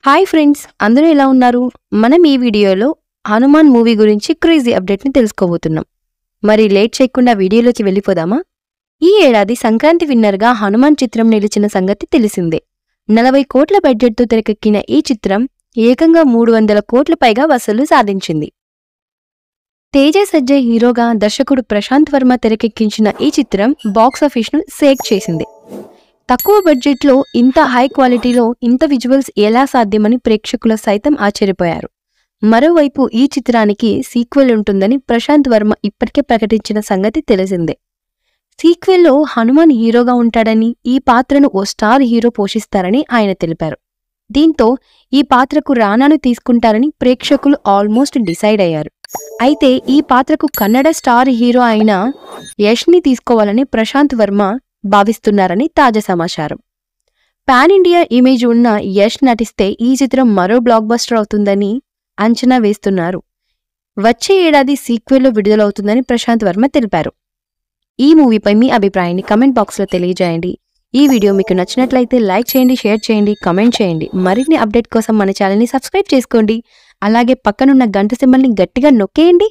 Hi friends, అందరూ ఎలా ఉన్నారు? మనం ఈ వీడియోలో హనుమాన్ మూవీ గురించి క్రేజీ అప్డేట్ని తెలుసుకోబోతున్నాం. మరి లేట్ చేయకుండా వీడియోలోకి వెళ్ళిపోదామా? ఈ ఏడాది సంక్రాంతి విన్నర్గా హనుమాన్ చిత్రం నిలిచిన సంగతి తెలిసిందే. 40 కోట్ల బడ్జెట్తో తెరకెక్కిన ఈ చిత్రం ఏకంగా 300 కోట్ల పైగా వసూలు సాధించింది. తేజ సజ్జయ్ హీరోగా దర్శకుడు ప్రశాంత్ వర్మ తెరకెక్కించిన ఈ చిత్రం బాక్సాఫీస్ను షేక్ చేసింది. తక్కువ బడ్జెట్లో ఇంత హై క్వాలిటీలో ఇంత విజువల్స్ ఎలా సాధ్యమని ప్రేక్షకులు సైతం ఆశ్చర్యపోయారు. మరోవైపు ఈ చిత్రానికి సీక్వెల్ ఉంటుందని ప్రశాంత్ వర్మ ఇప్పటికే ప్రకటించిన సంగతి తెలిసిందే. సీక్వెల్లో హనుమాన్ హీరోగా ఉంటాడని, ఈ పాత్రను ఓ స్టార్ హీరో పోషిస్తారని ఆయన తెలిపారు. దీంతో ఈ పాత్రకు రానాను తీసుకుంటారని ప్రేక్షకులు ఆల్మోస్ట్ డిసైడ్ అయ్యారు. అయితే ఈ పాత్రకు కన్నడ స్టార్ హీరో అయిన యష్ని తీసుకోవాలని ప్రశాంత్ వర్మ భావిస్తున్నారని తాజా సమాచారం. పాన్ ఇండియా ఇమేజ్ ఉన్న యష్ నటిస్తే ఈ చిత్రం మరో బ్లాక్ బస్టర్ అవుతుందని అంచనా వేస్తున్నారు. వచ్చే ఏడాది సీక్వెల్లో విడుదలవుతుందని ప్రశాంత్ వర్మ తెలిపారు. ఈ మూవీపై మీ అభిప్రాయాన్ని కమెంట్ బాక్స్లో తెలియజేయండి. ఈ వీడియో మీకు నచ్చినట్లయితే లైక్ చేయండి, షేర్ చేయండి, కమెంట్ చేయండి. మరిన్ని అప్డేట్ కోసం మన ఛానల్ని సబ్స్క్రైబ్ చేసుకోండి. అలాగే పక్కనున్న గంట సింబల్ని గట్టిగా నొక్కేయండి.